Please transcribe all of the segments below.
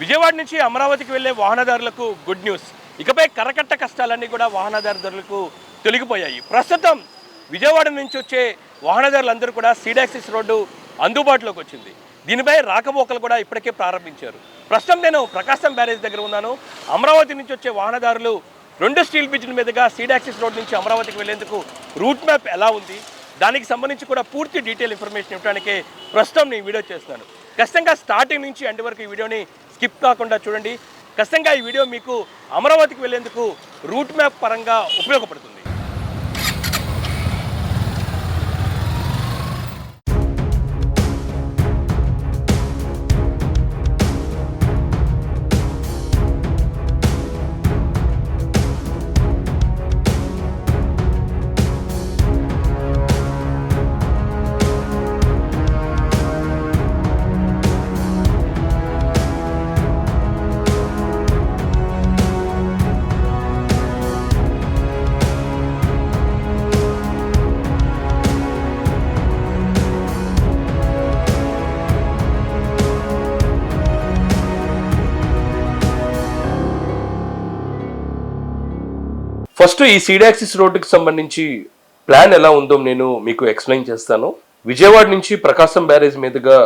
విజయవాడ నుంచి అమరావతికి వెళ్లే వాహనదారులకు గుడ్ న్యూస్. ఇకపై కరకట్ట కష్టాలన్నీ కూడా వాహనదారులకు తొలగిపోయాయి. ప్రస్తుతం విజయవాడ నుంచి వచ్చే వాహనదారులందరూ కూడా సీడాక్సిస్ రోడ్డు అందుబాటులోకి వచ్చింది. దీనిపై రాకపోకలు కూడా ఇప్పటికే ప్రారంభించారు. ప్రస్తుతం నేను ప్రకాశం బ్యారేజ్ దగ్గర ఉన్నాను. అమరావతి నుంచి వచ్చే వాహనదారులు 2 స్టీల్ బ్రిడ్జ్ల మీదుగా సీడాక్సిస్ రోడ్ నుంచి అమరావతికి వెళ్లేందుకు రూట్ మ్యాప్ ఎలా ఉంది, దానికి సంబంధించి కూడా పూర్తి డీటెయిల్ ఇన్ఫర్మేషన్ ఇవ్వడానికి ప్రస్తుతం నేను వీడియో చేస్తున్నాను. ఖచ్చితంగా స్టార్టింగ్ నుంచి ఎండ్ వరకు ఈ వీడియోని స్కిప్ కాకుండా చూడండి. ఖచ్చితంగా ఈ వీడియో మీకు అమరావతికి వెళ్లేందుకు రూట్ మ్యాప్ పరంగా ఉపయోగపడుతుంది. ఫస్ట్ ఈ సీడాక్సిస్ రోడ్డుకి సంబంధించి ప్లాన్ ఎలా ఉందో నేను మీకు ఎక్స్ప్లెయిన్ చేస్తాను. విజయవాడ నుంచి ప్రకాశం బ్యారేజ్ మీదుగా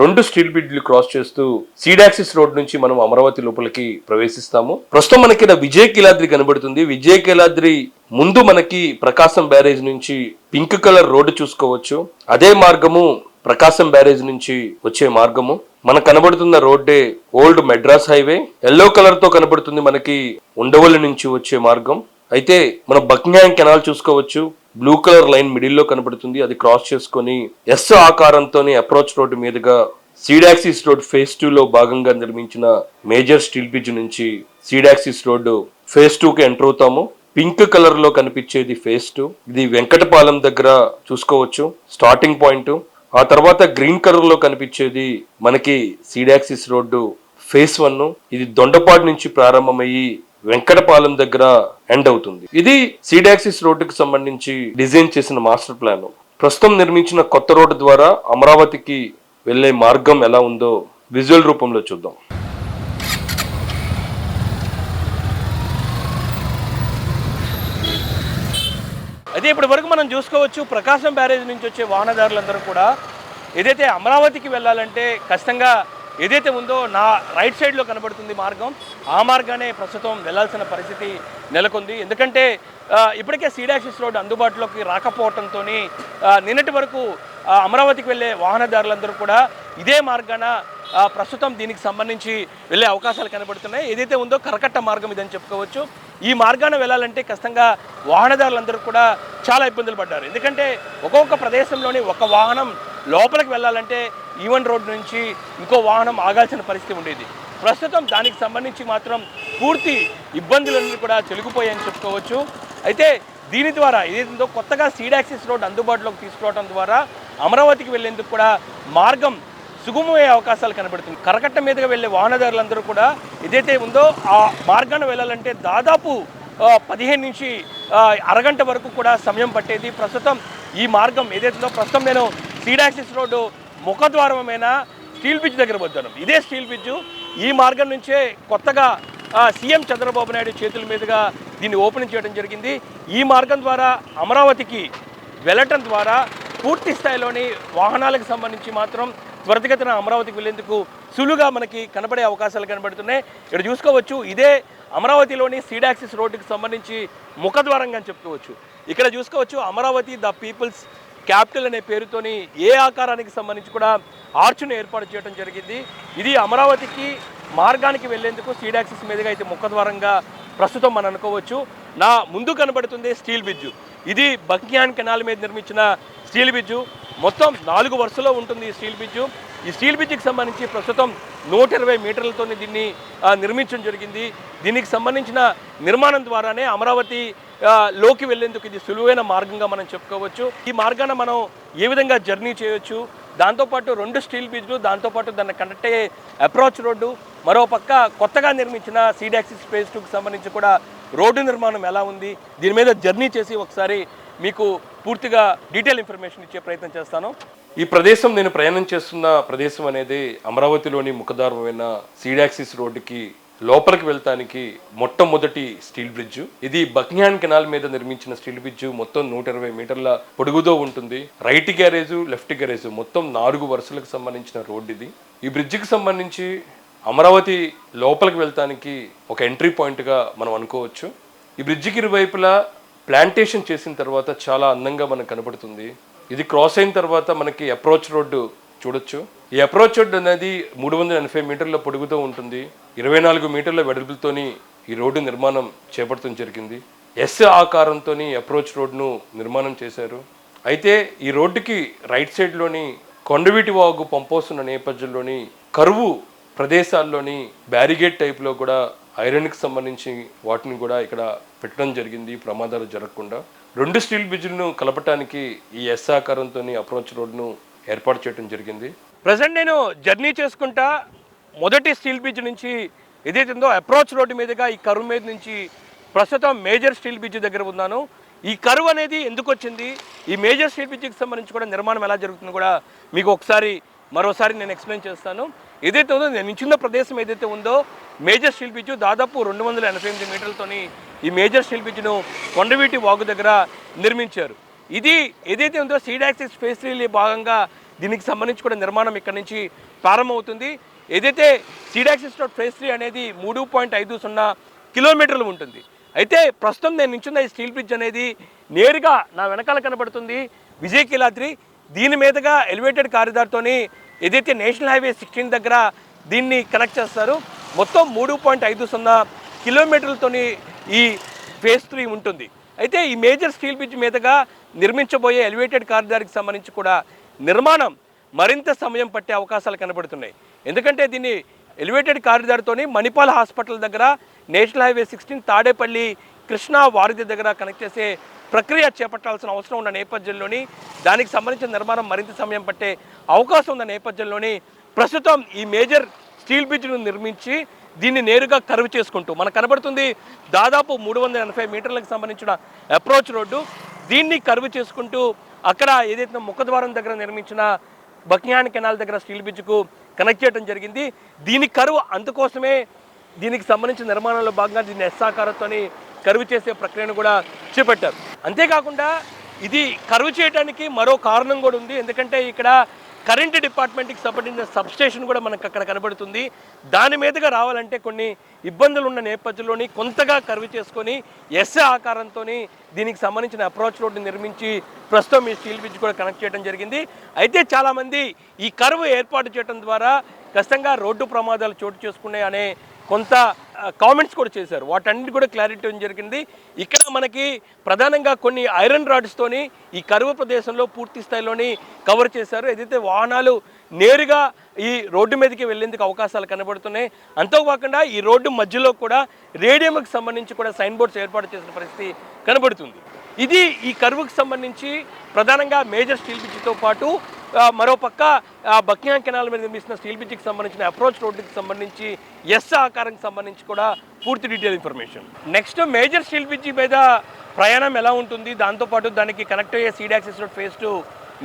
2 స్టీల్ బ్రిడ్జ్లు క్రాస్ చేస్తూ సీడాక్సిస్ రోడ్ నుంచి మనం అమరావతి లోపలికి ప్రవేశిస్తాము. ప్రస్తుతం మనకి విజయకీలాద్రి కనబడుతుంది. విజయకీలాద్రి ముందు మనకి ప్రకాశం బ్యారేజ్ నుంచి పింక్ కలర్ రోడ్డు చూసుకోవచ్చు. అదే మార్గము ప్రకాశం బ్యారేజ్ నుంచి వచ్చే మార్గము. మనకు కనబడుతున్న రోడ్డే old Madras highway. Yellow colour తో కనబడుతుంది మనకి ఉండవల్లి నుంచి వచ్చే మార్గం. అయితే మనం బకింగ్హామ్ కెనాల్ చూసుకోవచ్చు. బ్లూ కలర్ లైన్ మిడిల్ లో కనబడుతుంది. అది క్రాస్ చేసుకొని ఎస్ ఆకారంతోనే అప్రోచ్ రోడ్డు మీదుగా సీడాక్సిస్ రోడ్ ఫేజ్ 2 లో భాగంగా నిర్మించిన మేజర్ స్టీల్ బ్రిడ్జ్ నుంచి సీడాక్సిస్ రోడ్డు ఫేజ్ 2 కి ఎంటర్ అవుతాము. పింక్ కలర్ లో కనిపించేది ఫేజ్ 2. ఇది వెంకటపాలెం దగ్గర చూసుకోవచ్చు స్టార్టింగ్ పాయింట్. ఆ తర్వాత గ్రీన్ కలర్ లో కనిపించేది మనకి సీడాక్సిస్ రోడ్డు ఫేజ్ 1. ఇది దొండపాడు నుంచి ప్రారంభమయ్యి వెంకటపాలెం దగ్గర ఎండ్ అవుతుంది. ఇది సీడాక్సిస్ రోడ్డుకి సంబంధించి డిజైన్ చేసిన మాస్టర్ ప్లాన్. ప్రస్తుతం నిర్మించిన కొత్త రోడ్డు ద్వారా అమరావతికి వెళ్లే మార్గం ఎలా ఉందో విజువల్ రూపంలో చూద్దాం. అదే ఇప్పటి వరకు మనం చూసుకోవచ్చు ప్రకాశం బ్యారేజ్ నుంచి వచ్చే వాహనదారులందరూ కూడా ఏదైతే అమరావతికి వెళ్ళాలంటే ఖచ్చితంగా ఏదైతే ఉందో నా రైట్ సైడ్లో కనబడుతుంది మార్గం, ఆ మార్గానే ప్రస్తుతం వెళ్లాల్సిన పరిస్థితి నెలకొంది. ఎందుకంటే ఇప్పటికే సీడాక్సిస్ రోడ్ అందుబాటులోకి రాకపోవడంతో నిన్నటి వరకు అమరావతికి వెళ్ళే వాహనదారులందరూ కూడా ఇదే మార్గాన ప్రస్తుతం దీనికి సంబంధించి వెళ్ళే అవకాశాలు కనబడుతున్నాయి. ఏదైతే ఉందో కరకట్ట మార్గం ఇదని చెప్పుకోవచ్చు. ఈ మార్గాన వెళ్ళాలంటే ఖచ్చితంగా వాహనదారులందరూ కూడా చాలా ఇబ్బందులు పడ్డారు. ఎందుకంటే ఒక్కొక్క ప్రదేశంలోని ఒక వాహనం లోపలికి వెళ్ళాలంటే ఈవెన్ రోడ్ నుంచి ఇంకో వాహనం ఆగాల్సిన పరిస్థితి ఉండేది. ప్రస్తుతం దానికి సంబంధించి మాత్రం పూర్తి ఇబ్బందులన్నీ కూడా తొలగిపోయాయని చెప్పుకోవచ్చు. అయితే దీని ద్వారా ఏదైతుందో కొత్తగా సీడాక్సిస్ రోడ్ అందుబాటులోకి తీసుకురావడం ద్వారా అమరావతికి వెళ్లేందుకు కూడా మార్గం సుగమమయ్యే అవకాశాలు కనబడుతుంది. కరకట్ట మీదుగా వెళ్ళే వాహనదారులందరూ కూడా ఏదైతే ఉందో ఆ మార్గాన్ని వెళ్ళాలంటే దాదాపు 15 నుంచి అరగంట వరకు కూడా సమయం పట్టేది. ప్రస్తుతం ఈ మార్గం ఏదైతుందో ప్రస్తుతం నేను సీడాక్సిస్ రోడ్డు ముఖద్వారమైన స్టీల్ బ్రిడ్జ్ దగ్గర వద్దాను. ఇదే స్టీల్ బ్రిడ్జ్. ఈ మార్గం నుంచే కొత్తగా సీఎం చంద్రబాబు నాయుడు చేతుల మీదుగా దీన్ని ఓపెన్ చేయడం జరిగింది. ఈ మార్గం ద్వారా అమరావతికి వెళ్ళటం ద్వారా పూర్తి స్థాయిలోని వాహనాలకు సంబంధించి మాత్రం త్వరితగతిన అమరావతికి వెళ్ళేందుకు సులువుగా మనకి కనబడే అవకాశాలు కనబడుతున్నాయి. ఇక్కడ చూసుకోవచ్చు ఇదే అమరావతిలోని సీడాక్సిస్ రోడ్డుకి సంబంధించి ముఖద్వారంగా చెప్పుకోవచ్చు. ఇక్కడ చూసుకోవచ్చు అమరావతి ద పీపుల్స్ క్యాపిటల్ అనే పేరుతోని ఏ ఆకారానికి సంబంధించి కూడా ఆర్చును ఏర్పాటు చేయడం జరిగింది. ఇది అమరావతికి మార్గానికి వెళ్లేందుకు సీడాక్సిస్ మీదుగా అయితే ముఖద్వారంగా ప్రస్తుతం మనం అనుకోవచ్చు. నా ముందు కనబడుతుంది స్టీల్ బ్రిడ్జ్. ఇది బకింగ్హామ్ కెనాల్ మీద నిర్మించిన స్టీల్ బ్రిడ్జ్. మొత్తం 4 వరుసలో ఉంటుంది ఈ స్టీల్ బ్రిడ్జ్. ఈ స్టీల్ బ్రిడ్జ్కి సంబంధించి ప్రస్తుతం 120 మీటర్లతో దీన్ని నిర్మించడం జరిగింది. దీనికి సంబంధించిన నిర్మాణం ద్వారానే అమరావతి లోకి వెళ్లేందుకు ఇది సులువైన మార్గంగా మనం చెప్పుకోవచ్చు. ఈ మార్గాన మనం ఏ విధంగా జర్నీ చేయొచ్చు, దాంతోపాటు 2 స్టీల్ బ్రిడ్జ్లు, దాంతోపాటు దాన్ని కనెక్ట్ అయ్యే అప్రోచ్ రోడ్డు, మరోపక్క కొత్తగా నిర్మించిన సీడాక్సిస్ ఫేజ్ 2కి సంబంధించి కూడా రోడ్డు నిర్మాణం ఎలా ఉంది, దీని మీద జర్నీ చేసి ఒకసారి మీకు పూర్తిగా డీటెయిల్ ఇన్ఫర్మేషన్ ఇచ్చే ప్రయత్నం చేస్తాను. ఈ ప్రదేశం నేను ప్రయాణం చేస్తున్న ప్రదేశం అనేది అమరావతిలోని ముఖద్వారమైన సీడాక్సిస్ రోడ్డుకి లోపలికి వెళ్తానికి మొట్టమొదటి స్టీల్ బ్రిడ్జ్. ఇది బక్నియాన్ కెనాల్ మీద నిర్మించిన స్టీల్ బ్రిడ్జ్. మొత్తం 120 మీటర్ల పొడుగుతో ఉంటుంది. రైట్ గ్యారేజ్, లెఫ్ట్ గ్యారేజ్ మొత్తం 4 వరుసలకు సంబంధించిన రోడ్డు ఇది. ఈ బ్రిడ్జికి సంబంధించి అమరావతి లోపలికి వెళ్తానికి ఒక ఎంట్రీ పాయింట్గా మనం అనుకోవచ్చు. ఈ బ్రిడ్జికి ఇరువైపులా ప్లాంటేషన్ చేసిన తర్వాత చాలా అందంగా మనకు కనబడుతుంది. ఇది క్రాస్ అయిన తర్వాత మనకి అప్రోచ్ రోడ్డు చూడొచ్చు. ఈ అప్రోచ్ రోడ్డు అనేది 380 మీటర్ల పొడుగుతో ఉంటుంది. 24 మీటర్ల వెడల్పుతోని ఈ రోడ్డు నిర్మాణం చేపట్టడం జరిగింది. ఎస్ ఆకారంతో అప్రోచ్ రోడ్డును నిర్మాణం చేశారు. అయితే ఈ రోడ్డుకి రైట్ సైడ్లోని కొండవీటి వాగు పంపోస్తున్న నేపథ్యంలోని కరువు ప్రదేశాల్లోని బ్యారిగేడ్ టైప్లో కూడా ఐరన్కి సంబంధించి వాటిని కూడా ఇక్కడ పెట్టడం జరిగింది ప్రమాదాలు జరగకుండా. 2 స్టీల్ బ్రిడ్జ్లను కలపటానికి ఈ ఎస్ ఆకారంతో అప్రోచ్ రోడ్ను ఏర్పాటు చేయడం జరిగింది. ప్రజెంట్ నేను జర్నీ చేసుకుంటా మొదటి స్టీల్ బ్రిడ్జ్ నుంచి ఏదైతుందో అప్రోచ్ రోడ్డు మీదుగా ఈ కరువు మీద నుంచి ప్రస్తుతం మేజర్ స్టీల్ బ్రిడ్జ్ దగ్గర ఉన్నాను. ఈ కరువు అనేది ఎందుకు వచ్చింది, ఈ మేజర్ స్టీల్ బ్రిడ్జ్కి సంబంధించి కూడా నిర్మాణం ఎలా జరుగుతుందో కూడా మీకు మరోసారి నేను ఎక్స్ప్లెయిన్ చేస్తాను. ఏదైతే ఉందో నేను నించున్న ప్రదేశం ఏదైతే ఉందో మేజర్ స్టీల్ బ్రిడ్జ్ దాదాపు 288 మీటర్లతోని ఈ మేజర్ స్టీల్ బ్రిడ్జ్ను కొండవీటి వాగు దగ్గర నిర్మించారు. ఇది ఏదైతే ఉందో సీడాక్సిస్ ఫేజ్ 3 భాగంగా దీనికి సంబంధించి కూడా నిర్మాణం ఇక్కడ నుంచి ప్రారంభమవుతుంది. ఏదైతే సీడాక్సిస్ ఫేజ్ 3 అనేది 3.50 కిలోమీటర్లు ఉంటుంది. అయితే ప్రస్తుతం నేను నించున్న ఈ స్టీల్ బ్రిడ్జ్ అనేది నేరుగా నా వెనకాల కనబడుతుంది విజయకీలాద్రి. దీని మీదుగా ఎలివేటెడ్ కారిడార్తోని ఏదైతే నేషనల్ హైవే 16 దగ్గర దీన్ని కనెక్ట్ చేస్తారు. మొత్తం 3.50 కిలోమీటర్లతోని ఈ ఫేజ్ 3 ఉంటుంది. అయితే ఈ మేజర్ స్టీల్ బ్రిడ్జ్ మీదుగా నిర్మించబోయే ఎలివేటెడ్ కారిడార్కి సంబంధించి కూడా నిర్మాణం మరింత సమయం పట్టే అవకాశాలు కనబడుతున్నాయి. ఎందుకంటే దీన్ని ఎలివేటెడ్ కారిడార్తోని మణిపాల్ హాస్పిటల్ దగ్గర నేషనల్ హైవే 16 తాడేపల్లి కృష్ణా వారధి దగ్గర కనెక్ట్ చేసే ప్రక్రియ చేపట్టాల్సిన అవసరం ఉన్న నేపథ్యంలోని దానికి సంబంధించిన నిర్మాణం మరింత సమయం పట్టే అవకాశం ఉన్న నేపథ్యంలోని ప్రస్తుతం ఈ మేజర్ స్టీల్ బ్రిడ్జ్ను నిర్మించి దీన్ని నేరుగా కర్వ్ చేసుకుంటూ మనకు కనబడుతుంది దాదాపు 380 మీటర్లకు సంబంధించిన అప్రోచ్ రోడ్డు. దీన్ని కర్వ్ చేసుకుంటూ అక్కడ ఏదైతే ముఖద్వారం దగ్గర నిర్మించిన బక్నియాన్ కెనాల్ దగ్గర స్టీల్ బ్రిడ్జ్కు కనెక్ట్ చేయడం జరిగింది. దీని కర్వ్ అందుకోసమే దీనికి సంబంధించిన నిర్మాణంలో భాగంగా దీన్ని ఎస్ ఆకారంతోని కరువు చేసే ప్రక్రియను కూడా చేపట్టారు. అంతేకాకుండా ఇది కరువు చేయడానికి మరో కారణం కూడా ఉంది. ఎందుకంటే ఇక్కడ కరెంట్ డిపార్ట్మెంట్కి సంబంధించిన సబ్స్టేషన్ కూడా మనకు అక్కడ కనబడుతుంది. దాని మీదుగా రావాలంటే కొన్ని ఇబ్బందులు ఉన్న నేపథ్యంలోని కొంతగా కరువు చేసుకొని ఎస్ ఆకారంతో దీనికి సంబంధించిన అప్రోచ్ రోడ్ని నిర్మించి ప్రస్తుతం ఈ స్టీల్ బ్రిడ్జ్ కూడా కనెక్ట్ చేయడం జరిగింది. అయితే చాలామంది ఈ కరువు ఏర్పాటు చేయడం ద్వారా ఖచ్చితంగా రోడ్డు ప్రమాదాలు చోటు చేసుకున్నాయి అనే కొంత కామెంట్స్ కూడా చేశారు. వాటన్నిటి కూడా క్లారిటీ ఇవ్వడం జరిగింది. ఇక్కడ మనకి ప్రధానంగా కొన్ని ఐరన్ రాడ్స్తోని ఈ కరువు ప్రదేశంలో పూర్తి స్థాయిలోని కవర్ చేశారు. ఏదైతే వాహనాలు నేరుగా ఈ రోడ్డు మీదకి వెళ్ళేందుకు అవకాశాలు కనబడుతున్నాయి. అంతేకాకుండా ఈ రోడ్డు మధ్యలో కూడా రేడియంకి సంబంధించి కూడా సైన్ బోర్డ్స్ ఏర్పాటు చేసిన పరిస్థితి కనబడుతుంది. ఇది ఈ కరువుకు సంబంధించి ప్రధానంగా మేజర్ స్టీల్ బ్రిడ్జ్తో పాటు మరోపక్క బక్నియాన్ కెనాల్ మీద నిర్మిస్తున్న స్టీల్ బ్రిడ్జ్కి సంబంధించిన అప్రోచ్ రోడ్డుకి సంబంధించి ఎస్ ఆకారానికి సంబంధించి కూడా పూర్తి detail information. Next major steel bridge మీద ప్రయాణం ఎలా ఉంటుంది, దాంతోపాటు దానికి కనెక్ట్ అయ్యే సీడాక్సిస్ రోడ్ ఫేజ్ 2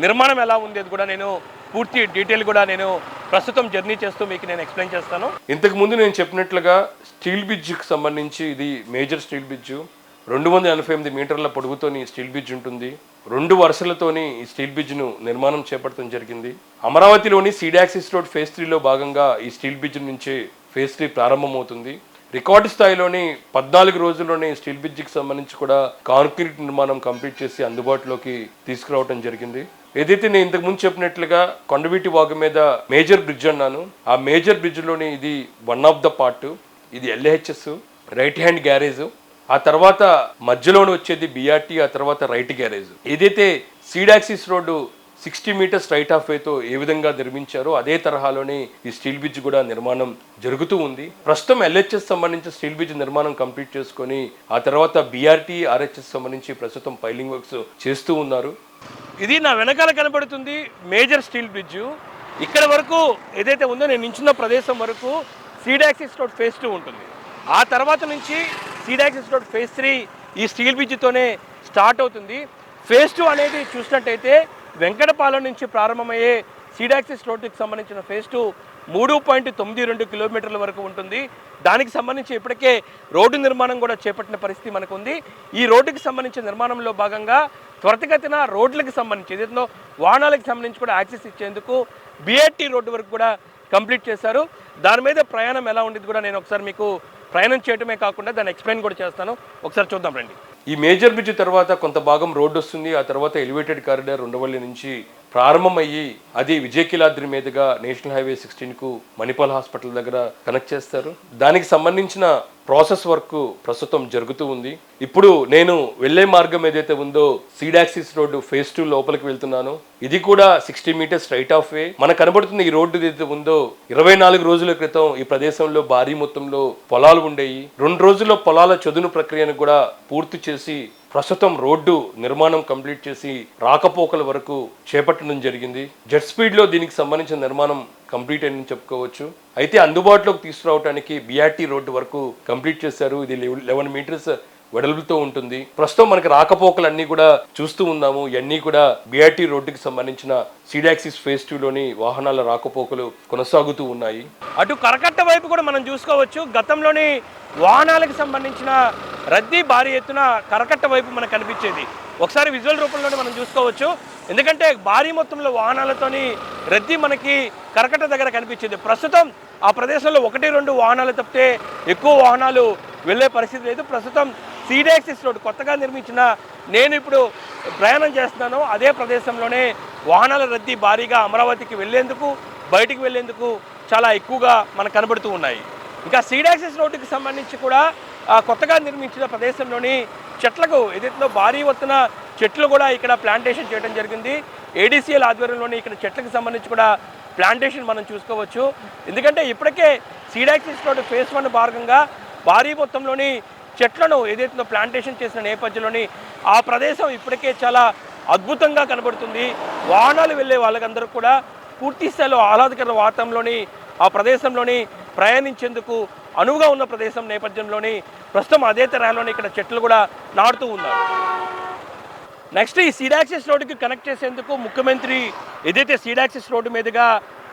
నిర్మాణం ఎలా ఉంది అది కూడా నేను పూర్తి డీటెయిల్ కూడా నేను ప్రస్తుతం జర్నీ చేస్తూ మీకు నేను ఎక్స్ప్లెయిన్ చేస్తాను. ఇంతకుముందు నేను చెప్పినట్లుగా స్టీల్ బ్రిడ్జ్కి సంబంధించి ఇది మేజర్ స్టీల్ బ్రిడ్జ్. 288 మీటర్ల పొడుగుతోని స్టీల్ బ్రిడ్జ్ ఉంటుంది. 2 వరుసలతోని ఈ స్టీల్ బ్రిడ్జ్ను నిర్మాణం చేపట్టడం జరిగింది. అమరావతిలోని సీడాక్సిస్ రోడ్ ఫేజ్ 3లో భాగంగా ఈ స్టీల్ బ్రిడ్జ్ నుంచి ఫేజ్ 3 ప్రారంభమవుతుంది. రికార్డు స్థాయిలోని 14 రోజుల్లోనే స్టీల్ బ్రిడ్జ్కి సంబంధించి కూడా కాంక్రీట్ నిర్మాణం కంప్లీట్ చేసి అందుబాటులోకి తీసుకురావడం జరిగింది. ఏదైతే నేను ఇంతకుముందు చెప్పినట్లుగా కొండవీటి వాగు మీద మేజర్ బ్రిడ్జ్ అన్నాను. ఆ మేజర్ బ్రిడ్జ్లోని ఇది వన్ ఆఫ్ ద పార్ట్. ఇది ఎల్హెచ్ఎస్ రైట్ హ్యాండ్ గ్యారేజ్. ఆ తర్వాత మధ్యలోనే వచ్చేది బిఆర్టీ, ఆ తర్వాత రైట్ గ్యారేజ్. ఏదైతే సీడాక్సిస్ రోడ్డు 60 మీటర్స్ రైట్ ఆఫ్ వేతో ఏ విధంగా నిర్మించారో అదే తరహాలోనే ఈ స్టీల్ బ్రిడ్జ్ కూడా నిర్మాణం జరుగుతూ ఉంది. ప్రస్తుతం ఎల్హెచ్ఎస్ సంబంధించి స్టీల్ బ్రిడ్జ్ నిర్మాణం కంప్లీట్ చేసుకొని ఆ తర్వాత బిఆర్టీ, ఆర్హెచ్ఎస్ సంబంధించి ప్రస్తుతం పైలింగ్ వర్క్స్ చేస్తూ ఉన్నారు. ఇది నా వెనకాల కనబడుతుంది మేజర్ స్టీల్ బ్రిడ్జ్. ఇక్కడ వరకు ఏదైతే ఉందో నేను నించున్న ప్రదేశం వరకు సీడాక్సిస్ రోడ్ ఫేజ్ 2 ఉంటుంది. ఆ తర్వాత నుంచి సీడాక్సిస్ రోడ్ ఫేజ్ 3 ఈ స్టీల్ బ్రిడ్జ్తోనే స్టార్ట్ అవుతుంది. ఫేజ్ 2 అనేది చూసినట్టయితే వెంకటపాలెం నుంచి ప్రారంభమయ్యే సీడ్ యాక్సిస్ రోడ్డుకి సంబంధించిన ఫేజ్ 2 3.92 కిలోమీటర్ల వరకు ఉంటుంది. దానికి సంబంధించి ఇప్పటికే రోడ్డు నిర్మాణం కూడా చేపట్టిన పరిస్థితి మనకు ఉంది. ఈ రోడ్డుకి సంబంధించిన నిర్మాణంలో భాగంగా త్వరితగతిన రోడ్లకు సంబంధించి ఏదైతే వాహనాలకు సంబంధించి కూడా యాక్సెస్ ఇచ్చేందుకు బిఆర్టీ రోడ్డు వరకు కూడా కంప్లీట్ చేశారు. దాని మీద ప్రయాణం ఎలా ఉండేది కూడా నేను ఒకసారి మీకు ప్రయాణం చేయడమే కాకుండా దాన్ని ఎక్స్ప్లెయిన్ కూడా చేస్తాను. ఒకసారి చూద్దాం రండి. ఈ మేజర్ బ్రిడ్జ్ తర్వాత కొంత భాగం రోడ్డు వస్తుంది. ఆ తర్వాత ఎలివేటెడ్ కారిడార్ ఉండవల్లి నుంచి ప్రారంభమయ్యి అది విజయకిలాద్రి మీదుగా నేషనల్ హైవే 16కు మణిపాల్ హాస్పిటల్ దగ్గర కనెక్ట్ చేస్తారు. దానికి సంబంధించిన ప్రాసెస్ వర్క్ ప్రస్తుతం జరుగుతూ ఉంది. ఇప్పుడు నేను వెళ్లే మార్గం ఏదైతే ఉందో సీడ్ యాక్సిస్ రోడ్డు ఫేజ్ 2 లోపలికి వెళ్తున్నాను. ఇది కూడా 60 మీటర్స్ రైట్ ఆఫ్ వే. మనకు కనబడుతున్న ఈ రోడ్డు ఏదైతే ఉందో 24 రోజుల క్రితం ఈ ప్రదేశంలో భారీ మొత్తంలో పొలాలు ఉండేవి. 2 రోజుల్లో పొలాల చదును ప్రక్రియను కూడా పూర్తి చేసి ప్రస్తుతం రోడ్డు నిర్మాణం కంప్లీట్ చేసి రాకపోకల వరకు చేపట్టడం జరిగింది. జెట్ స్పీడ్లో దీనికి సంబంధించిన నిర్మాణం కంప్లీట్ అయిందని చెప్పుకోవచ్చు. అయితే అందుబాటులోకి తీసుకురావడానికి బిఆర్టీ రోడ్డు వరకు కంప్లీట్ చేశారు. ఇది 11 మీటర్స్ వెడల్పుతో ఉంటుంది. ప్రస్తుతం మనకి రాకపోకలన్నీ కూడా చూస్తూ ఉన్నాము. ఇవన్నీ కూడా బిఆర్టీ రోడ్డుకి సంబంధించిన సీడ్ యాక్సిస్ ఫేజ్ 2లోని వాహనాల రాకపోకలు కొనసాగుతూ ఉన్నాయి. అటు కరకట్ట వైపు కూడా మనం చూసుకోవచ్చు. గతంలోని వాహనాలకు సంబంధించిన రద్దీ భారీ ఎత్తున కరకట్ట వైపు మనకు కనిపించేది. ఒకసారి విజువల్ రూపంలోనే మనం చూసుకోవచ్చు. ఎందుకంటే భారీ మొత్తంలో వాహనాలతోని రద్దీ మనకి కరకట్ట దగ్గర కనిపించేది. ప్రస్తుతం ఆ ప్రదేశంలో 1-2 వాహనాలు తప్పితే ఎక్కువ వాహనాలు వెళ్ళే పరిస్థితి లేదు. ప్రస్తుతం సీడ్ యాక్సిస్ రోడ్ కొత్తగా నిర్మించిన నేను ఇప్పుడు ప్రయాణం చేస్తున్నాను అదే ప్రదేశంలోనే వాహనాల రద్దీ భారీగా అమరావతికి వెళ్లేందుకు బయటికి వెళ్లేందుకు చాలా ఎక్కువగా మనకు కనబడుతూ ఉన్నాయి. ఇంకా సీడ్ యాక్సిస్ రోడ్డుకి సంబంధించి కూడా కొత్తగా నిర్మించిన ప్రదేశంలోని చెట్లకు ఏదైతే భారీ ఎత్తున చెట్లు కూడా ఇక్కడ ప్లాంటేషన్ చేయడం జరిగింది. ఏడీసీఎల్ ఆధ్వర్యంలోని ఇక్కడ చెట్లకు సంబంధించి కూడా ప్లాంటేషన్ మనం చూసుకోవచ్చు. ఎందుకంటే ఇప్పటికే సీడ్ యాక్సిస్ రోడ్డు ఫేజ్ 1 భాగంగా భారీ మొత్తంలోని చెట్లను ఏదైతే ప్లాంటేషన్ చేసిన నేపథ్యంలోని ఆ ప్రదేశం ఇప్పటికే చాలా అద్భుతంగా కనబడుతుంది. వాహనాలు వెళ్ళే వాళ్ళకందరూ కూడా పూర్తి స్థాయిలో ఆహ్లాదకర వాతావరణంలోని ఆ ప్రదేశంలోని ప్రయాణించేందుకు అనువుగా ఉన్న ప్రదేశం నేపథ్యంలోని ప్రస్తుతం అదే తరహాలోని ఇక్కడ చెట్లు కూడా నాటుతూ ఉన్నారు. నెక్స్ట్ ఈ సీడ్ యాక్సిస్ రోడ్డుకి కనెక్ట్ చేసేందుకు ముఖ్యమంత్రి ఏదైతే సీడ్ యాక్సిస్ రోడ్డు మీదుగా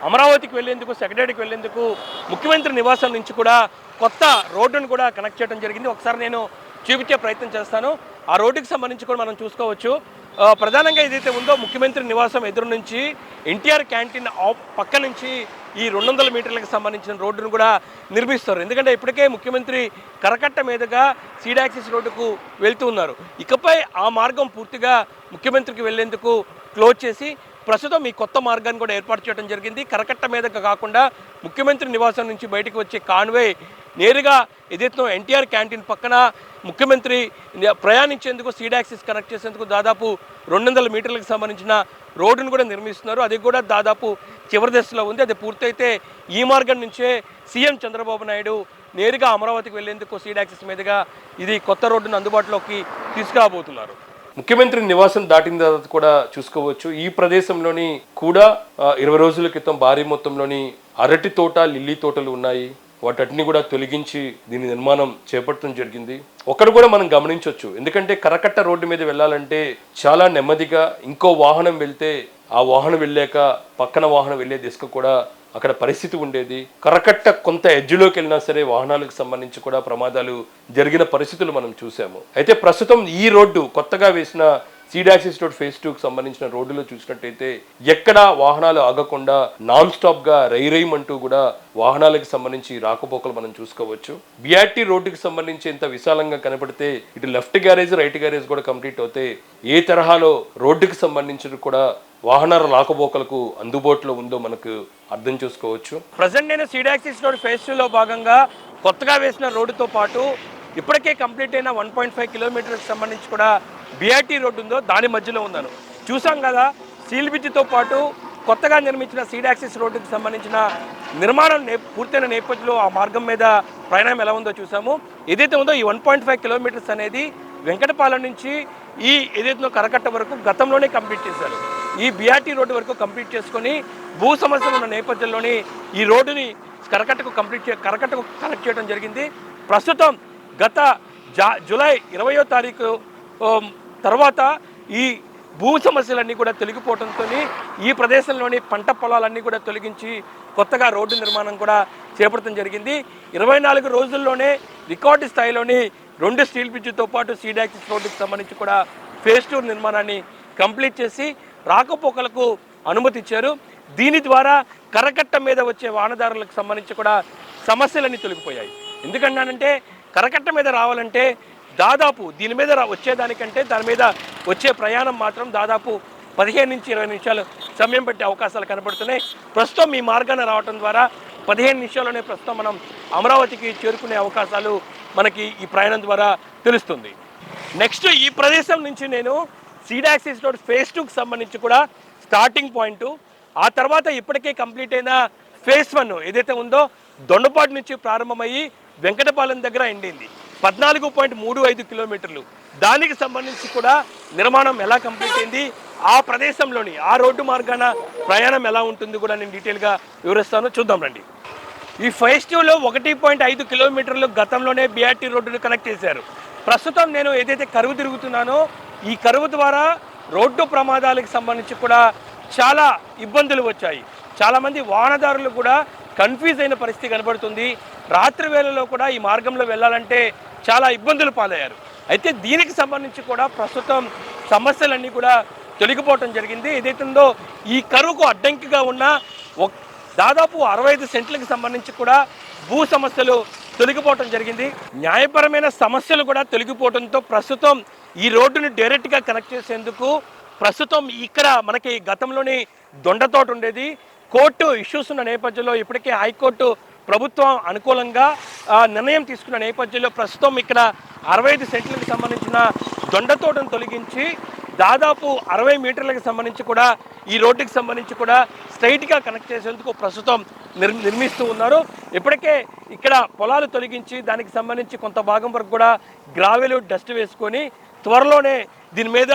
అమరావతికి వెళ్లేందుకు సెక్రటరీకి వెళ్లేందుకు ముఖ్యమంత్రి నివాసం నుంచి కూడా కొత్త రోడ్డును కూడా కనెక్ట్ చేయడం జరిగింది. ఒకసారి నేను చూపించే ప్రయత్నం చేస్తాను. ఆ రోడ్డుకి సంబంధించి కూడా మనం చూసుకోవచ్చు. ప్రధానంగా ఏదైతే ఉందో ముఖ్యమంత్రి నివాసం ఎదురు నుంచి ఎన్టీఆర్ క్యాంటీన్ పక్క నుంచి ఈ 200 మీటర్లకు సంబంధించిన రోడ్డును కూడా నిర్మిస్తారు. ఎందుకంటే ఇప్పటికే ముఖ్యమంత్రి కరకట్ట మీదుగా సీడ్ యాక్సిస్ రోడ్డుకు వెళ్తూ ఉన్నారు. ఇకపై ఆ మార్గం పూర్తిగా ముఖ్యమంత్రికి వెళ్లేందుకు క్లోజ్ చేసి ప్రస్తుతం ఈ కొత్త మార్గాన్ని కూడా ఏర్పాటు చేయడం జరిగింది. కరకట్ట మీదగా కాకుండా ముఖ్యమంత్రి నివాసం నుంచి బయటకు వచ్చే కాన్వే నేరుగా ఏదైతే ఎన్టీఆర్ క్యాంటీన్ పక్కన ముఖ్యమంత్రి ప్రయాణించేందుకు సీడ్ యాక్సిస్ కనెక్ట్ చేసేందుకు దాదాపు 200 మీటర్లకు సంబంధించిన రోడ్డును కూడా నిర్మిస్తున్నారు. అది కూడా దాదాపు చివరి దశలో ఉంది. అది పూర్తయితే ఈ మార్గం నుంచే సీఎం చంద్రబాబు నాయుడు నేరుగా అమరావతికి వెళ్లేందుకు సీడ్ యాక్సిస్ మీదుగా ఇది కొత్త రోడ్డును అందుబాటులోకి తీసుకురాబోతున్నారు. ముఖ్యమంత్రి నివాసం దాటిన తర్వాత కూడా చూసుకోవచ్చు. ఈ ప్రదేశంలోని కూడా 20 రోజుల క్రితం భారీ మొత్తంలోని అరటి తోట లిల్లీ తోటలు ఉన్నాయి. వాటిని కూడా తొలగించి దీని నిర్మాణం చేపట్టడం జరిగింది. ఒకటి కూడా మనం గమనించవచ్చు. ఎందుకంటే కరకట్ట రోడ్డు మీద వెళ్ళాలంటే చాలా నెమ్మదిగా ఇంకో వాహనం వెళ్తే ఆ వాహనం వెళ్ళాక పక్కన వాహనం వెళ్ళే దిశకు కూడా అక్కడ పరిస్థితి ఉండేది. కరకట్ట కొంత ఎడ్జ్లోకి వెళ్ళినా సరే వాహనాలకు సంబంధించి కూడా ప్రమాదాలు జరిగిన పరిస్థితులు మనం చూసాము. అయితే ప్రస్తుతం ఈ రోడ్డు కొత్తగా వేసిన సీడ్ యాక్సిస్ రోడ్ ఫేజ్ 2కు సంబంధించిన రోడ్డులో చూసినట్టయితే ఎక్కడా వాహనాలు ఆగకుండా నాన్ స్టాప్ గా రైమంటూ కూడా వాహనాలకు సంబంధించి రాకపోకలు మనం చూసుకోవచ్చు. బిఆర్టీ రోడ్డుకి సంబంధించి ఎంత విశాలంగా కనపడితే ఇటు లెఫ్ట్ గ్యారేజ్ రైట్ గ్యారేజ్ కూడా కంప్లీట్ అవుతే ఏ తరహాలో రోడ్డుకి సంబంధించి కూడా వాహనాల రాకపోకలకు అందుబాటులో ఉందో మనకు అర్థం చేసుకోవచ్చు. ప్రజెంట్ నేను సీడ్ యాక్సిస్ రోడ్ ఫేజ్ 2లో భాగంగా కొత్తగా వేసిన రోడ్డుతో పాటు ఇప్పటికే కంప్లీట్ అయిన 1.5 కిలోమీటర్కి సంబంధించి కూడా బిఆర్టీ రోడ్డు ఉందో దాని మధ్యలో ఉన్నాను. చూసాం కదా సీల్ బ్రిడ్జితో పాటు కొత్తగా నిర్మించిన సీడ్ యాక్సిస్ రోడ్డుకి సంబంధించిన నిర్మాణం పూర్తయిన నేపథ్యంలో ఆ మార్గం మీద ప్రయాణం ఎలా ఉందో చూసాము. ఏదైతే ఉందో ఈ 1.5 కిలోమీటర్స్ అనేది వెంకటపాలెం నుంచి ఈ ఏదైతే కరకట్ట వరకు గతంలోనే కంప్లీట్ చేశారు. ఈ బిఆర్టీ రోడ్డు వరకు కంప్లీట్ చేసుకొని భూ సమస్యలు ఉన్న నేపథ్యంలోని ఈ రోడ్డుని కరకట్టకు కనెక్ట్ చేయడం జరిగింది. ప్రస్తుతం గత జూలై 20వ తారీఖు తర్వాత ఈ భూ సమస్యలన్నీ కూడా తొలగిపోవడంతో ఈ ప్రదేశంలోని పంట పొలాలన్నీ కూడా తొలగించి కొత్తగా రోడ్డు నిర్మాణం కూడా చేపట్టడం జరిగింది. 24 రోజుల్లోనే రికార్డు స్థాయిలోని 2 స్టీల్ బ్రిడ్జితో పాటు సీడ్ యాక్సిస్ రోడ్డుకి సంబంధించి కూడా ఫేజ్ 2 నిర్మాణాన్ని కంప్లీట్ చేసి రాకపోకలకు అనుమతి ఇచ్చారు. దీని ద్వారా కరకట్ట మీద వచ్చే వాహనదారులకు సంబంధించి కూడా సమస్యలన్నీ తొలగిపోయాయి. ఎందుకన్నానంటే కరకట్ట మీద రావాలంటే దాదాపు దీని మీద వచ్చేదానికంటే దాని మీద వచ్చే ప్రయాణం మాత్రం దాదాపు 15 నుంచి 20 నిమిషాలు సమయం పట్టే అవకాశాలు కనబడుతున్నాయి. ప్రస్తుతం ఈ మార్గాన రావడం ద్వారా 15 నిమిషాల్లోనే ప్రస్తుతం మనం అమరావతికి చేరుకునే అవకాశాలు మనకి ఈ ప్రయాణం ద్వారా తెలుస్తుంది. నెక్స్ట్ ఈ ప్రదేశం నుంచి నేను సీడ్ యాక్సిస్ రోడ్ ఫేజ్ 2కి సంబంధించి కూడా స్టార్టింగ్ పాయింట్, ఆ తర్వాత ఇప్పటికే కంప్లీట్ అయిన ఫేజ్ 1 ఏదైతే ఉందో దొండపాటి నుంచి ప్రారంభమయ్యి వెంకటపాలెం దగ్గర ఎండింది 14.35 కిలోమీటర్లు. దానికి సంబంధించి కూడా నిర్మాణం ఎలా కంప్లీట్ అయింది, ఆ ప్రదేశంలోని ఆ రోడ్డు మార్గాన ప్రయాణం ఎలా ఉంటుంది కూడా నేను డీటెయిల్గా వివరిస్తాను. చూద్దాం రండి. ఈ ఫేజ్ 2లో 1.5 కిలోమీటర్లు గతంలోనే బీఆర్టీ రోడ్డును కనెక్ట్ చేశారు. ప్రస్తుతం నేను ఏదైతే కరువు తిరుగుతున్నానో ఈ కరువు ద్వారా రోడ్డు ప్రమాదాలకు సంబంధించి కూడా చాలా ఇబ్బందులు వచ్చాయి. చాలామంది వాహనదారులు కూడా కన్ఫ్యూజ్ అయిన పరిస్థితి కనబడుతుంది. రాత్రి వేళలో కూడా ఈ మార్గంలో వెళ్ళాలంటే చాలా ఇబ్బందులు పాలయ్యారు. అయితే దీనికి సంబంధించి కూడా ప్రస్తుతం సమస్యలన్నీ కూడా తొలగిపోవటం జరిగింది. ఏదైతుందో ఈ కరువుకు అడ్డంకిగా ఉన్న దాదాపు 65 సెంట్లకు సంబంధించి కూడా భూ సమస్యలు తొలగిపోవటం జరిగింది. న్యాయపరమైన సమస్యలు కూడా తొలగిపోవడంతో ప్రస్తుతం ఈ రోడ్డుని డైరెక్ట్గా కనెక్ట్ చేసేందుకు ప్రస్తుతం ఇక్కడ మనకి గతంలోని దొండతోట ఉండేది. కోర్టు ఇష్యూస్ ఉన్న నేపథ్యంలో ఇప్పటికే హైకోర్టు ప్రభుత్వం అనుకూలంగా నిర్ణయం తీసుకున్న నేపథ్యంలో ప్రస్తుతం ఇక్కడ 65 సెంట్లకు సంబంధించిన దొండతోటను తొలగించి దాదాపు 60 మీటర్లకు సంబంధించి కూడా ఈ రోడ్డుకి సంబంధించి కూడా స్ట్రైట్గా కనెక్ట్ చేసేందుకు ప్రస్తుతం నిర్మిస్తూ ఉన్నారు. ఇప్పటికే ఇక్కడ పొలాలు తొలగించి దానికి సంబంధించి కొంత భాగం వరకు కూడా గ్రావెలు డస్ట్ వేసుకొని త్వరలోనే దీని మీద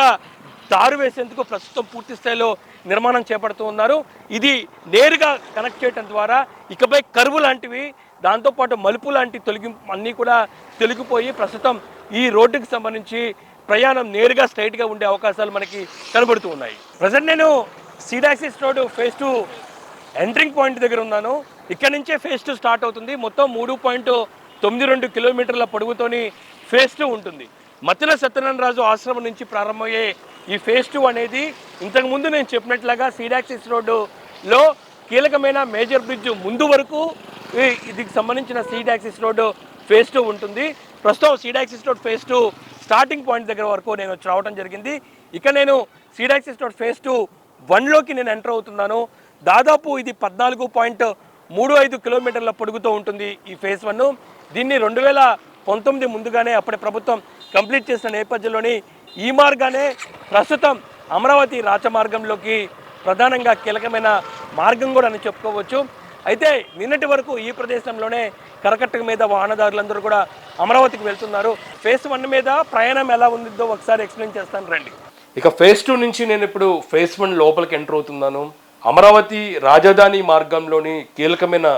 తారు వేసేందుకు ప్రస్తుతం పూర్తి స్థాయిలో నిర్మాణం చేపడుతూ ఉన్నారు. ఇది నేరుగా కనెక్ట్ చేయడం ద్వారా ఇకపై కరువు లాంటివి దాంతోపాటు మలుపు లాంటి అన్నీ కూడా తొలగిపోయి ప్రస్తుతం ఈ రోడ్డుకి సంబంధించి ప్రయాణం నేరుగా స్ట్రైట్గా ఉండే అవకాశాలు మనకి కనబడుతూ ఉన్నాయి. ప్రజెంట్ నేను seed axis road phase 2 entering point దగ్గర ఉన్నాను. ఇక్కడ నుంచే ఫేజ్ 2 స్టార్ట్ అవుతుంది. మొత్తం 3.92 కిలోమీటర్ల పొడవుతోని ఫేజ్ 2 ఉంటుంది. మత్తుల సత్యనారాయణ రాజు ఆశ్రమం నుంచి ప్రారంభమయ్యే ఈ ఫేజ్ 2 అనేది ఇంతకుముందు నేను చెప్పినట్లుగా సీడ్ యాక్సిస్ రోడ్డులో కీలకమైన మేజర్ బ్రిడ్జ్ ముందు వరకు దీనికి సంబంధించిన సీడ్ యాక్సిస్ రోడ్డు ఫేజ్ 2 ఉంటుంది. ప్రస్తుతం seed axis road phase 2 starting point దగ్గర వరకు నేను వచ్చి రావడం జరిగింది. ఇక నేను సీడ్ యాక్సిస్ రోడ్ ఫేజ్ 2 నేను ఎంటర్ అవుతున్నాను. దాదాపు ఇది 14.35 కిలోమీటర్ల పొడుగుతో ఉంటుంది ఈ ఫేజ్ 1. దీన్ని 2019 ముందుగానే అప్పటి ప్రభుత్వం కంప్లీట్ చేసిన నేపథ్యంలోని ఈ మార్గానే ప్రస్తుతం అమరావతి రాచమార్గంలోకి ప్రధానంగా కీలకమైన మార్గం కూడా అని చెప్పుకోవచ్చు. అయితే నిన్నటి వరకు ఈ ప్రదేశంలోనే కరకట్ట మీద వాహనదారులందరూ కూడా అమరావతికి వెళ్తున్నారు. ఫేజ్ 1 మీద ప్రయాణం ఎలా ఉందో ఒకసారి ఎక్స్ప్లెయిన్ చేస్తాను రండి. ఇక ఫేజ్ 2 నుంచి నేను ఇప్పుడు ఫేజ్ 1 లోపలికి ఎంటర్ అవుతున్నాను. అమరావతి రాజధాని మార్గంలోని కీలకమైన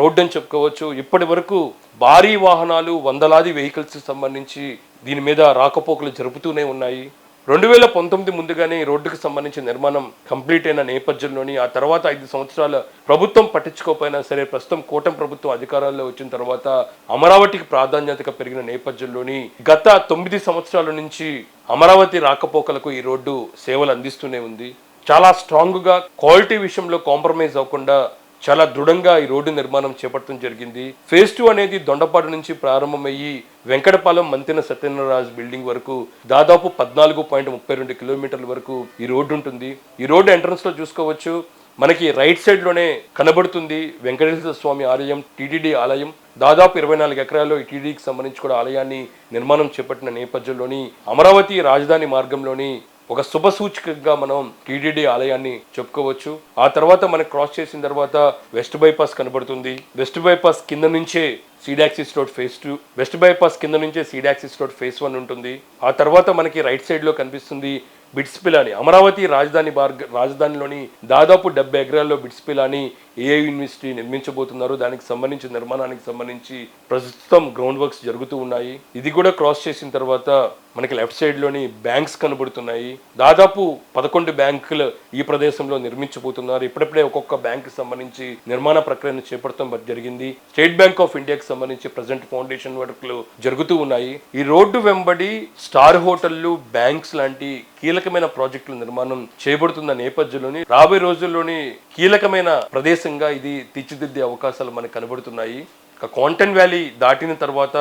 రోడ్డు అని చెప్పుకోవచ్చు. ఇప్పటి వరకు భారీ వాహనాలు వందలాది వెహికల్స్ సంబంధించి దీని మీద రాకపోకలు జరుపుతూనే ఉన్నాయి. 2019 ముందుగానే ఈ రోడ్డుకు సంబంధించిన నిర్మాణం కంప్లీట్ అయిన నేపథ్యంలోని ఆ తర్వాత 5 సంవత్సరాల ప్రభుత్వం పట్టించుకోకపోయినా సరే ప్రస్తుతం కూటమి ప్రభుత్వం అధికారాల్లో వచ్చిన తర్వాత అమరావతికి ప్రాధాన్యతగా పెరిగిన నేపథ్యంలోని గత 9 సంవత్సరాల నుంచి అమరావతి రాకపోకలకు ఈ రోడ్డు సేవలు అందిస్తూనే ఉంది. చాలా స్ట్రాంగ్గా క్వాలిటీ విషయంలో కాంప్రమైజ్ అవ్వకుండా చాలా దృఢంగా ఈ రోడ్డు నిర్మాణం చేపట్టడం జరిగింది. ఫేజ్ 2 అనేది దొండపాడు నుంచి ప్రారంభమయ్యి వెంకటపాలెం మంతెన సత్యనారాయణ బిల్డింగ్ వరకు దాదాపు 14.32 కిలోమీటర్ల వరకు ఈ రోడ్డు ఉంటుంది. ఈ రోడ్డు ఎంట్రన్స్ లో చూసుకోవచ్చు, మనకి రైట్ సైడ్ లోనే కనబడుతుంది వెంకటేశ్వర స్వామి ఆలయం, టీటీడీ ఆలయం. దాదాపు 24 ఎకరాల్లో ఈ టీటీడీకి సంబంధించి కూడా ఆలయాన్ని నిర్మాణం చేపట్టిన నేపథ్యంలోని అమరావతి రాజధాని మార్గంలోని ఒక శుభ సూచికగా మనం టీటీడీ ఆలయాన్ని చెప్పుకోవచ్చు. ఆ తర్వాత మనకి క్రాస్ చేసిన తర్వాత వెస్ట్ బైపాస్ కనబడుతుంది. వెస్ట్ బైపాస్ కింద నుంచే seed axis road phase 2, west bypass కింద నుంచే సీడ్ యాక్సిస్ రోడ్ ఫేజ్ 1 ఉంటుంది. ఆ తర్వాత మనకి రైట్ సైడ్ లో కనిపిస్తుంది బిట్స్ పిలాని. అమరావతి రాజధానిలోని దాదాపు 70 ఎకరాల్లో బిట్స్ పిలాని ఏఐ యూనివర్సిటీ నిర్మించబోతున్నారు. దానికి సంబంధించి నిర్మాణానికి సంబంధించి ప్రస్తుతం గ్రౌండ్ వర్క్స్ జరుగుతూ ఉన్నాయి. ఇది కూడా క్రాస్ చేసిన తర్వాత మనకి లెఫ్ట్ సైడ్ లోని బ్యాంక్స్ కనబడుతున్నాయి. దాదాపు 11 బ్యాంకులు ఈ ప్రదేశంలో నిర్మించబోతున్నారు. ఇప్పుడప్పుడే ఒక్కొక్క బ్యాంక్ సంబంధించి నిర్మాణ ప్రక్రియను చేపడటం జరిగింది. స్టేట్ బ్యాంక్ ఆఫ్ ఇండియాకి సంబంధించి ప్రజెంట్ ఫౌండేషన్ వర్క్లు జరుగుతూ ఉన్నాయి. ఈ రోడ్డు వెంబడి స్టార్ హోటళ్లు, బ్యాంక్స్ లాంటి కీలకమైన ప్రాజెక్టుల నిర్మాణం చేయబడుతున్న నేపథ్యంలోని రాబోయే రోజుల్లోని కీలకమైన ప్రదేశంగా ఇది తీర్చిదిద్దే అవకాశాలు మనకు కనబడుతున్నాయి. కాంటన్ వ్యాలీ దాటిన తర్వాత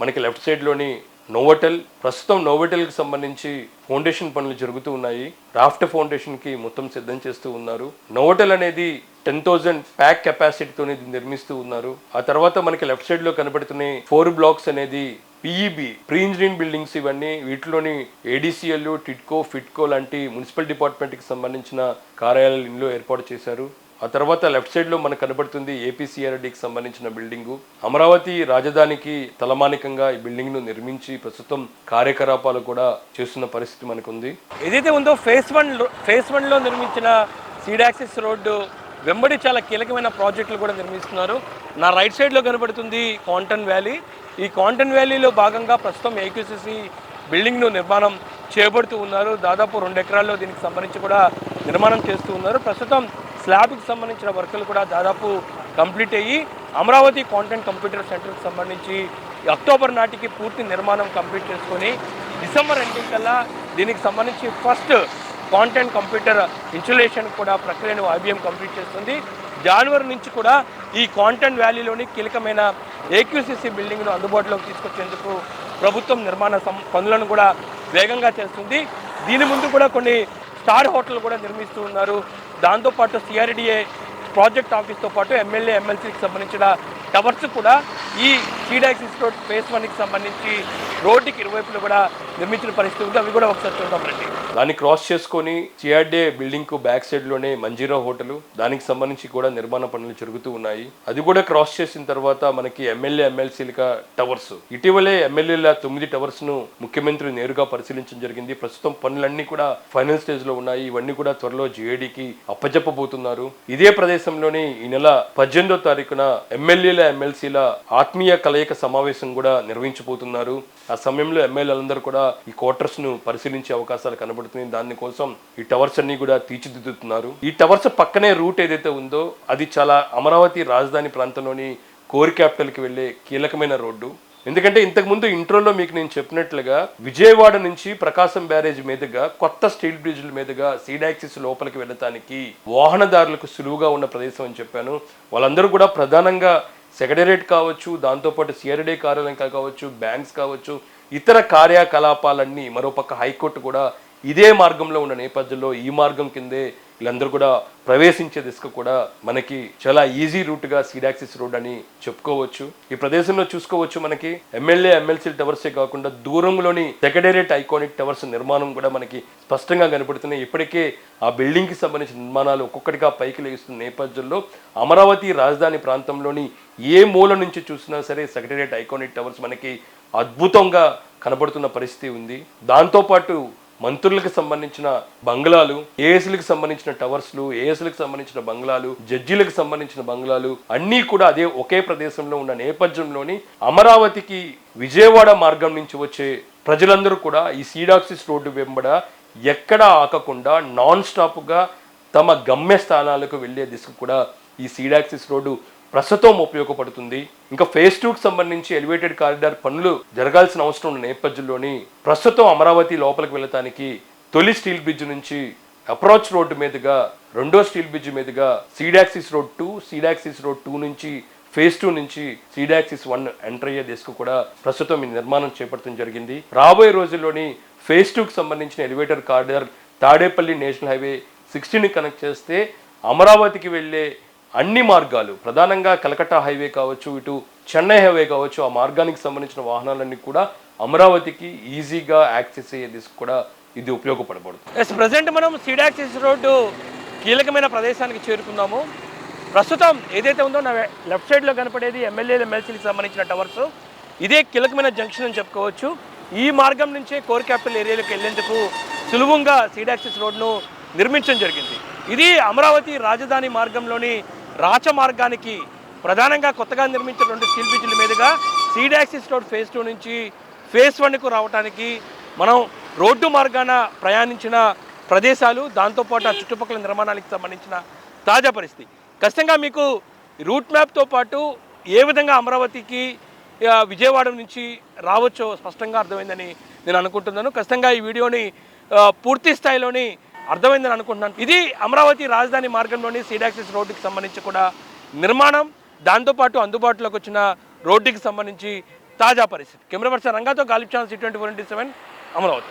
మనకి లెఫ్ట్ సైడ్ లోని నోవోటెల్, ప్రస్తుతం నోవోటెల్కి సంబంధించి ఫౌండేషన్ పనులు జరుగుతూ ఉన్నాయి. రాఫ్ట్ ఫౌండేషన్కి మొత్తం సిద్ధం చేస్తూ ఉన్నారు. నోవోటెల్ అనేది 10,000 ప్యాక్ కెపాసిటీతో నిర్మిస్తూ ఉన్నారు. ఆ తర్వాత మనకి లెఫ్ట్ సైడ్ లో కనబడుతున్న 4 బ్లాక్స్ అనేది పిఈబి, ప్రీ ఇంజనీరింగ్ బిల్డింగ్స్. ఇవన్నీ వీటిలోని ఏడీసీఎల్, టిడ్కో, ఫిట్కో లాంటి మున్సిపల్ డిపార్ట్మెంట్కి సంబంధించిన కార్యాలయాలు ఇందులో ఏర్పాటు చేశారు. ఆ తర్వాత లెఫ్ట్ సైడ్ లో మనకు కనబడుతుంది ఏపీసీఆర్డీకి సంబంధించిన బిల్డింగు. అమరావతి రాజధానికి తలమానికంగా ఈ బిల్డింగ్ ను నిర్మించి ప్రస్తుతం కార్యకలాపాలు కూడా చేస్తున్న పరిస్థితి మనకు ఉంది. ఏదైతే ఉందో ఫేజ్ వన్ లో నిర్మించిన సీడ్ యాక్సిస్ రోడ్డు వెంబడి చాలా కీలకమైన ప్రాజెక్టులు కూడా నిర్మిస్తున్నారు. నా రైట్ సైడ్ లో కనబడుతుంది కాంటన్ వ్యాలీ. ఈ కాంటన్ వ్యాలీలో భాగంగా ప్రస్తుతం ఏక్యూసీసీ బిల్డింగ్ ను నిర్మాణం చేపడుతూ ఉన్నారు. దాదాపు 2 ఎకరాల్లో దీనికి సంబంధించి కూడా నిర్మాణం చేస్తూ ఉన్నారు. ప్రస్తుతం స్లాబ్కి సంబంధించిన వర్కులు కూడా దాదాపు కంప్లీట్ అయ్యి అమరావతి కాంటెంట్ కంప్యూటర్ సెంటర్కి సంబంధించి అక్టోబర్ నాటికి పూర్తి నిర్మాణం కంప్లీట్ చేసుకొని డిసెంబర్ ఎండింగ్ కల్లా దీనికి సంబంధించి ఫస్ట్ కాంటెంట్ కంప్యూటర్ ఇన్స్టలేషన్ కూడా ప్రక్రియను ఐబీఎం కంప్లీట్ చేస్తుంది. జనవరి నుంచి కూడా ఈ కాంటెంట్ వ్యాలీలోని కీలకమైన ఏక్యూసీసీ బిల్డింగ్ను అందుబాటులోకి తీసుకొచ్చేందుకు ప్రభుత్వం నిర్మాణ పనులను కూడా వేగంగా చేస్తుంది. దీని ముందు కూడా కొన్ని స్టార్ హోటల్ కూడా నిర్మిస్తూ ఉన్నారు. దాంతోపాటు సిఆర్డీఏ ప్రాజెక్ట్ ఆఫీస్తో పాటు ఎమ్మెల్యే, ఎమ్మెల్సీకి సంబంధించిన టవర్స్ కూడా ఈ సీడ్ యాక్సిస్ రోడ్ ఫేజ్ 1కి సంబంధించి రోడ్డుకి ఇరువైపులు కూడా నిర్మించిన పరిస్థితి ఉంది. అవి కూడా ఒకసారి చూద్దాం రండి. దాన్ని క్రాస్ చేసుకొని సిఆర్డీఏ బిల్డింగ్ కు బ్యాక్ సైడ్ లోనే మంజీరా హోటల్, దానికి సంబంధించి కూడా నిర్మాణ పనులు జరుగుతూ ఉన్నాయి. అది కూడా క్రాస్ చేసిన తర్వాత మనకి ఎమ్మెల్యే, ఎమ్మెల్సీలుగా టవర్స్, ఇటీవలే ఎమ్మెల్యేల 9 టవర్స్ ను ముఖ్యమంత్రి నేరుగా పరిశీలించడం జరిగింది. ప్రస్తుతం పనులన్నీ కూడా ఫైనల్ స్టేజ్ లో ఉన్నాయి. ఇవన్నీ కూడా త్వరలో జీఏడీకి అప్పచెప్పబోతున్నారు. ఇదే ప్రదేశంలోని ఈ నెల 18వ తారీఖున ఎమ్మెల్యేల, ఎమ్మెల్సీల ఆత్మీయ కలయిక సమావేశం కూడా నిర్వహించబోతున్నారు. ఆ సమయంలో ఎమ్మెల్యేలందరూ కూడా ఈ క్వార్టర్స్ ను పరిశీలించే అవకాశాలు కనబడుతున్నాయి. దానికోసం ఈ టవర్స్ అన్ని కూడా తీర్చిదిద్దుతున్నారు. ఈ టవర్స్ పక్కనే రూట్ ఏదైతే ఉందో అది చాలా అమరావతి రాజధాని ప్రాంతంలోని కోర్ క్యాపిటల్ కి వెళ్లే కీలకమైన రోడ్డు. ఎందుకంటే ఇంతకుముందు ఇంట్రోలో మీకు నేను చెప్పినట్లుగా విజయవాడ నుంచి ప్రకాశం బ్యారేజ్ మీదుగా కొత్త స్టీల్ బ్రిడ్జ్ల మీదుగా సీడ్ యాక్సిస్ లోపలికి వెళ్ళటానికి వాహనదారులకు సులువుగా ఉన్న ప్రదేశం అని చెప్పాను. వాళ్ళందరూ కూడా ప్రధానంగా సెక్రటేరియట్ కావచ్చు, దాంతోపాటు సిఆర్డీ కార్యాలయం కావచ్చు, బ్యాంక్స్ కావచ్చు, ఇతర కార్యకలాపాలన్నీ, మరోపక్క హైకోర్టు కూడా ఇదే మార్గంలో ఉన్న నేపథ్యంలో ఈ మార్గం కిందే వీళ్ళందరూ కూడా ప్రవేశించే దిశగా కూడా మనకి చాలా ఈజీ రూట్గా సీడ్ యాక్సిస్ రోడ్ అని చెప్పుకోవచ్చు. ఈ ప్రదేశంలో చూసుకోవచ్చు మనకి ఎమ్మెల్యే, ఎమ్మెల్సీ టవర్సే కాకుండా దూరంలోని సెక్రటేరియట్ ఐకానిక్ టవర్స్ నిర్మాణం కూడా మనకి స్పష్టంగా కనబడుతున్నాయి. ఇప్పటికే ఆ బిల్డింగ్ కి సంబంధించిన నిర్మాణాలు ఒక్కొక్కటిగా పైకి లేస్తున్న నేపథ్యంలో అమరావతి రాజధాని ప్రాంతంలోని ఏ మూల నుంచి చూసినా సరే సెక్రటేరియట్ ఐకానిక్ టవర్స్ మనకి అద్భుతంగా కనబడుతున్న పరిస్థితి ఉంది. దాంతోపాటు మంత్రులకు సంబంధించిన బంగ్లాలు, ఏఎస్లకు సంబంధించిన టవర్స్లు, ఏఎస్లకు సంబంధించిన బంగ్లాలు, జడ్జీలకు సంబంధించిన బంగ్లాలు అన్నీ కూడా అదే ఒకే ప్రదేశంలో ఉన్న నేపథ్యంలోని అమరావతికి విజయవాడ మార్గం నుంచి వచ్చే ప్రజలందరూ కూడా ఈ సీడ్ యాక్సిస్ రోడ్డు వెంబడ ఎక్కడా ఆకకుండా నాన్ స్టాప్గా తమ గమ్య స్థానాలకు వెళ్లే దిశకు కూడా ఈ సీడ్ యాక్సిస్ రోడ్డు ప్రస్తుతం ఉపయోగపడుతుంది. ఇంకా ఫేజ్ 2కి సంబంధించి ఎలివేటెడ్ కారిడార్ పనులు జరగాల్సిన అవసరం ఉన్న నేపథ్యంలోని ప్రస్తుతం అమరావతి లోపలికి వెళ్ళటానికి తొలి స్టీల్ బ్రిడ్జ్ నుంచి అప్రోచ్ రోడ్డు మీదుగా, రెండో స్టీల్ బ్రిడ్జ్ మీదుగా seed axis road 2, seed axis road 2 నుంచి ఫేజ్ 2 నుంచి సీడ్ యాక్సిస్ 1 ఎంటర్ అయ్యే దిశకు కూడా ప్రస్తుతం ఈ నిర్మాణం చేపట్టడం జరిగింది. రాబోయే రోజుల్లోని ఫేజ్ 2కి సంబంధించిన elevator corridor Tadepalli national highway 16ని కనెక్ట్ చేస్తే అమరావతికి వెళ్ళే అన్ని మార్గాలు, ప్రధానంగా కలకట్టా హైవే కావచ్చు, ఇటు చెన్నై హైవే కావచ్చు, ఆ మార్గానికి సంబంధించిన వాహనాలన్నీ కూడా అమరావతికి ఈజీగా యాక్సెస్ అయ్యే దిశకు కూడా ఇది ఉపయోగపడబడుతుంది. ప్రజెంట్ మనం సీడ్ యాక్సిస్ రోడ్డు కీలకమైన ప్రదేశానికి చేరుకున్నాము. ప్రస్తుతం ఏదైతే ఉందో నా లెఫ్ట్ సైడ్లో కనపడేది ఎమ్మెల్యేలు, ఎమ్మెల్సీలకు సంబంధించిన టవర్స్. ఇదే కీలకమైన జంక్షన్ అని చెప్పుకోవచ్చు. ఈ మార్గం నుంచే కోర్ క్యాపిటల్ ఏరియాలకు వెళ్లేందుకు సులువుగా సీడ్ యాక్సిస్ రోడ్ను నిర్మించడం జరిగింది. ఇది అమరావతి రాజధాని మార్గంలోని రాచ మార్గానికి ప్రధానంగా కొత్తగా నిర్మించిన 2 స్టీల్ బ్రిడ్జిల మీదుగా సీడ్ యాక్సిస్ రోడ్ ఫేజ్ 2 నుంచి ఫేజ్ 1కు రావడానికి మనం రోడ్డు మార్గాన ప్రయాణించిన ప్రదేశాలు, దాంతోపాటు ఆ చుట్టుపక్కల నిర్మాణాలకు సంబంధించిన తాజా పరిస్థితి ఖచ్చితంగా మీకు రూట్ మ్యాప్తో పాటు ఏ విధంగా అమరావతికి విజయవాడ నుంచి రావచ్చో స్పష్టంగా అర్థమైందని నేను అనుకుంటున్నాను. ఖచ్చితంగా ఈ వీడియోని పూర్తి స్థాయిలోని అర్థమైందని అనుకుంటున్నాను. ఇది అమరావతి రాజధాని మార్గంలోని సీడ్ యాక్సిస్ రోడ్డుకి సంబంధించి కూడా నిర్మాణం, దాంతోపాటు అందుబాటులోకి వచ్చిన రోడ్డుకి సంబంధించి తాజా పరిస్థితి. కెమెరా పర్సన్ రంగాతో గాలిబ్ ఛానల్ C24 అమరావతి.